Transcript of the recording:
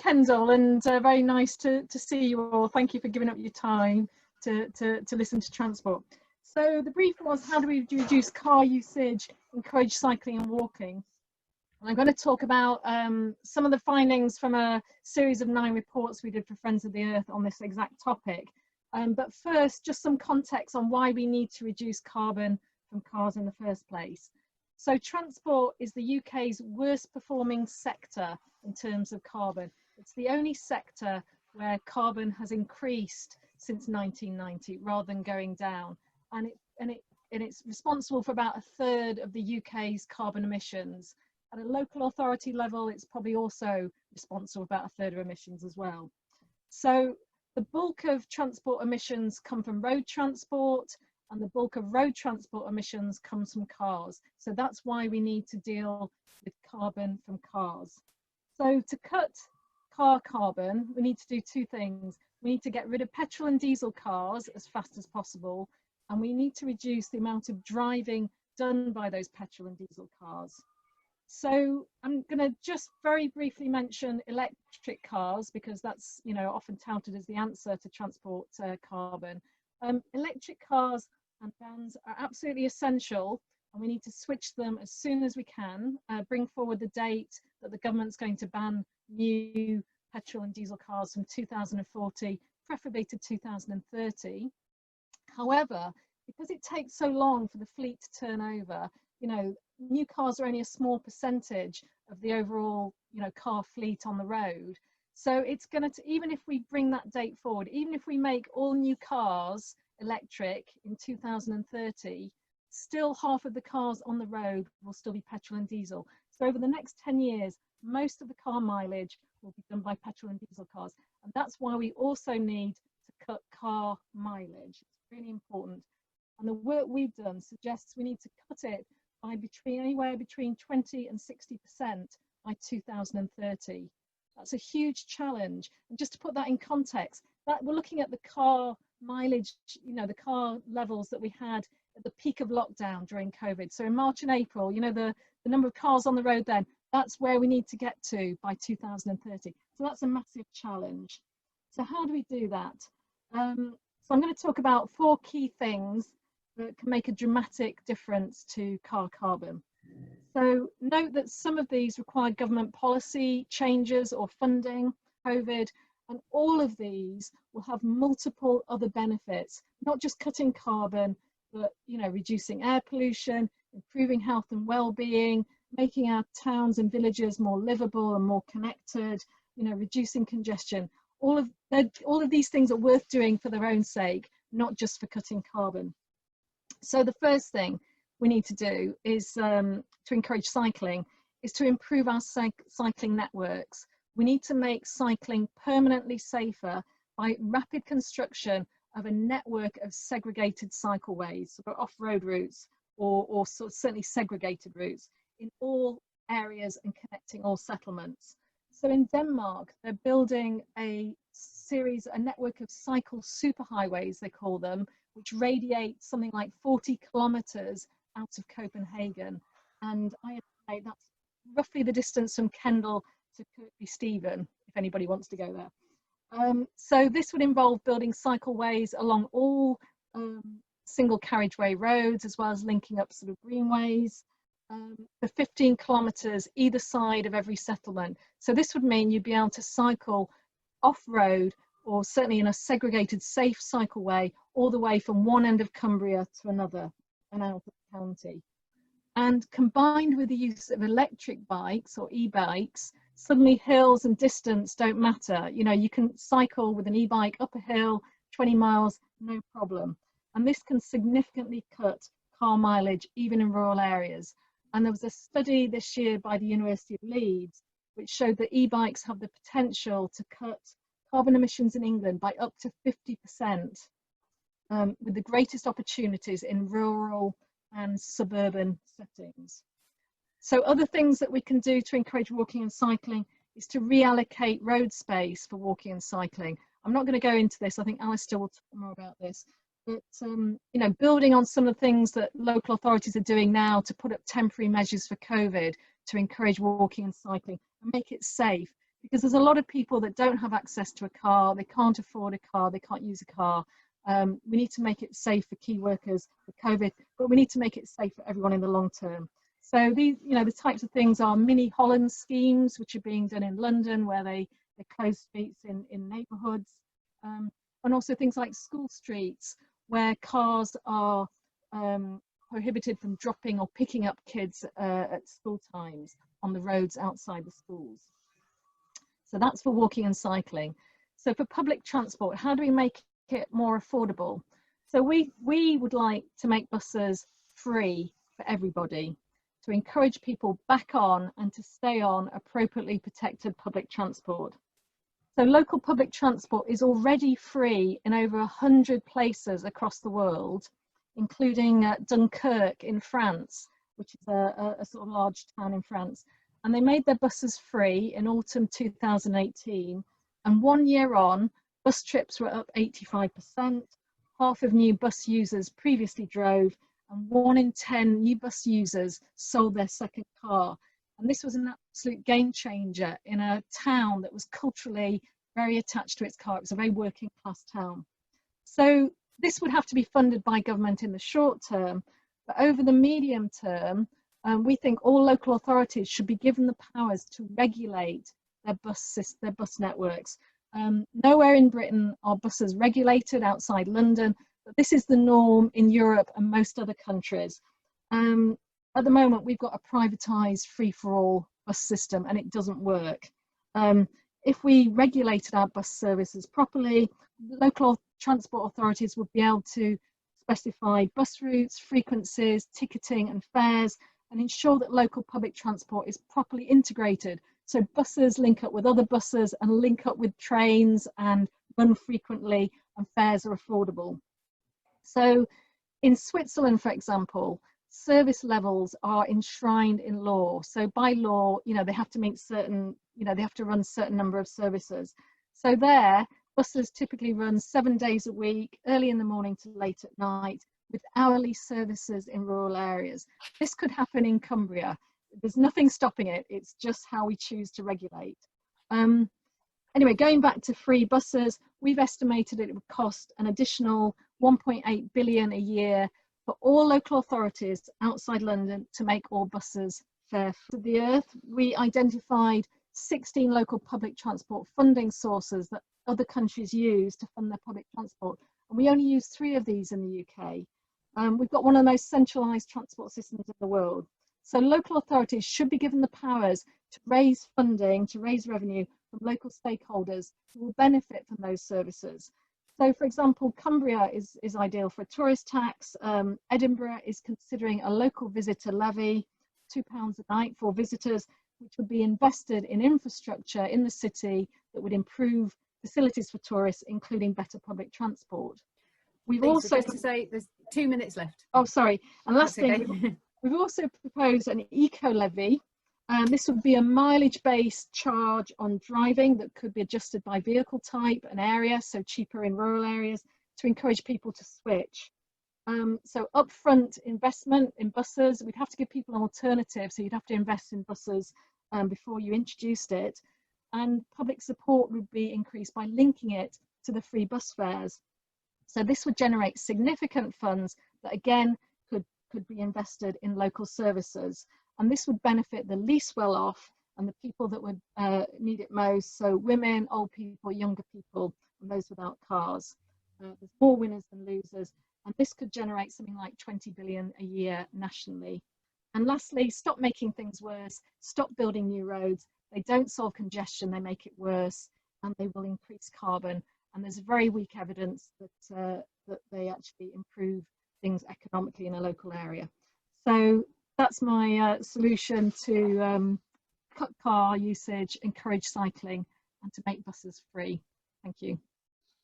Kendal, and very nice to see you all. Thank you for giving up your time to listen to transport. So the brief was, how do we reduce car usage, encourage cycling and walking? And I'm going to talk about some of the findings from a series of 9 reports we did for Friends of the Earth on this exact topic. But first, just some context on why we need to reduce carbon from cars in the first place. So transport is the UK's worst performing sector in terms of carbon. It's the only sector where carbon has increased since 1990 rather than going down. And it's responsible for about 1/3 of the UK's carbon emissions. At a local authority level, it's probably also responsible for about 1/3 of emissions as well. So the bulk of transport emissions come from road transport, and the bulk of road transport emissions comes from cars. So that's why we need to deal with carbon from cars. So to cut car carbon, we need to do 2 things. We need to get rid of petrol and diesel cars as fast as possible, and we need to reduce the amount of driving done by those petrol and diesel cars. So I'm going to just very briefly mention electric cars, because that's, you know, often touted as the answer to transport carbon. Electric cars and vans are absolutely essential, and we need to switch them as soon as we can. Bring forward the date that the government's going to ban new petrol and diesel cars from 2040, preferably to 2030. However, because it takes so long for the fleet to turn over, you know, new cars are only a small percentage of the overall, you know, car fleet on the road. So it's going to, even if we bring that date forward, even if we make all new cars electric in 2030, still half of the cars on the road will still be petrol and diesel. So over the next 10 years, most of the car mileage will be done by petrol and diesel cars. And that's why we also need to cut car mileage. It's really important. And the work we've done suggests we need to cut it by anywhere between 20 and 60% by 2030. That's a huge challenge. And just to put that in context, that we're looking at the car mileage, you know, the car levels that we had at the peak of lockdown during COVID. So in March and April, you know, the number of cars on the road then, that's where we need to get to by 2030. So that's a massive challenge. So how do we do that? So I'm going to talk about 4 key things that can make a dramatic difference to car carbon. So note that some of these require government policy changes or funding, COVID, and all of these will have multiple other benefits, not just cutting carbon, but, you know, reducing air pollution, improving health and well-being, making our towns and villages more livable and more connected, you know, reducing congestion. All of these things are worth doing for their own sake, not just for cutting carbon. So the first thing we need to do is to encourage cycling, is to improve our cycling networks. We need to make cycling permanently safer by rapid construction of a network of segregated cycleways, so off-road routes or certainly segregated routes in all areas and connecting all settlements. So in Denmark, they're building a network of cycle superhighways, they call them, which radiate something like 40 kilometers out of Copenhagen. And I estimate that's roughly the distance from Kendal to Kirkby Stephen, if anybody wants to go there. So this would involve building cycleways along all single carriageway roads, as well as linking up sort of greenways for 15 kilometers either side of every settlement. So this would mean you'd be able to cycle off-road, or certainly in a segregated safe cycleway, all the way from one end of Cumbria to another and out of the county. And combined with the use of electric bikes or e-bikes, suddenly hills and distance don't matter. You know, you can cycle with an e-bike up a hill, 20 miles, no problem. And this can significantly cut car mileage even in rural areas. And there was a study this year by the University of Leeds which showed that e-bikes have the potential to cut carbon emissions in England by up to 50%, with the greatest opportunities in rural and suburban settings. So other things that we can do to encourage walking and cycling is to reallocate road space for walking and cycling. I'm not going to go into this, I think Alistair will talk more about this, but you know, building on some of the things that local authorities are doing now to put up temporary measures for COVID to encourage walking and cycling and make it safe. because there's a lot of people that don't have access to a car, they can't afford a car, they can't use a car. We need to make it safe for key workers for COVID, but we need to make it safe for everyone in the long term. So these, the types of things are mini Holland schemes, which are being done in London, where they close streets in neighbourhoods, and also things like school streets, where cars are prohibited from dropping or picking up kids at school times on the roads outside the schools. So that's for walking and cycling. So for public transport, how do we make it more affordable? So we would like to make buses free for everybody, to encourage people back on and to stay on appropriately protected public transport. So local public transport is already free in over 100 places across the world, including Dunkirk in France, which is a sort of large town in France. And they made their buses free in autumn 2018. And 1 year on, bus trips were up 85%. Half of new bus users previously drove, and 1 in 10 new bus users sold their second car. And this was an absolute game changer in a town that was culturally very attached to its car. It was a very working class town. So this would have to be funded by government in the short term, but over the medium term, we think all local authorities should be given the powers to regulate their bus networks. Nowhere in Britain are buses regulated outside London, but this is the norm in Europe and most other countries. At the moment, we've got a privatised free-for-all bus system, and it doesn't work. If we regulated our bus services properly, local transport authorities would be able to specify bus routes, frequencies, ticketing and fares, and ensure that local public transport is properly integrated. So buses link up with other buses and link up with trains and run frequently, and fares are affordable. So in Switzerland, for example, service levels are enshrined in law. So by law, they have to meet certain, they have to run a certain number of services. So there, buses typically run 7 days a week, early in the morning to late at night, with hourly services in rural areas. This could happen in Cumbria. There's nothing stopping it. It's just how we choose to regulate. Anyway, going back to free buses, we've estimated it would cost an additional 1.8 billion a year for all local authorities outside London to make all buses fare for the earth. We identified 16 local public transport funding sources that other countries use to fund their public transport, and we only use 3 of these in the UK. We've got one of the most centralised transport systems in the world. So local authorities should be given the powers to raise funding, to raise revenue from local stakeholders who will benefit from those services. So for example, Cumbria is ideal for a tourist tax. Edinburgh is considering a local visitor levy, £2 a night for visitors, which would be invested in infrastructure in the city that would improve facilities for tourists, including better public transport. We've Lisa, also just to say there's 2 minutes left. Oh, sorry. And last thing, Okay. we've also proposed an eco levy. This would be a mileage-based charge on driving that could be adjusted by vehicle type and area, so cheaper in rural areas, to encourage people to switch. So upfront investment in buses, we'd have to give people an alternative, so you'd have to invest in buses before you introduced it. And public support would be increased by linking it to the free bus fares. So this would generate significant funds that again could be invested in local services. And this would benefit the least well off and the people that would need it most. So women, old people, younger people, and those without cars. There's more winners than losers. And this could generate something like 20 billion a year nationally. And lastly, stop making things worse. Stop building new roads. They don't solve congestion, they make it worse, and they will increase carbon. And there's very weak evidence that they actually improve things economically in a local area. So that's my solution to cut car usage, encourage cycling, and to make buses free. Thank you.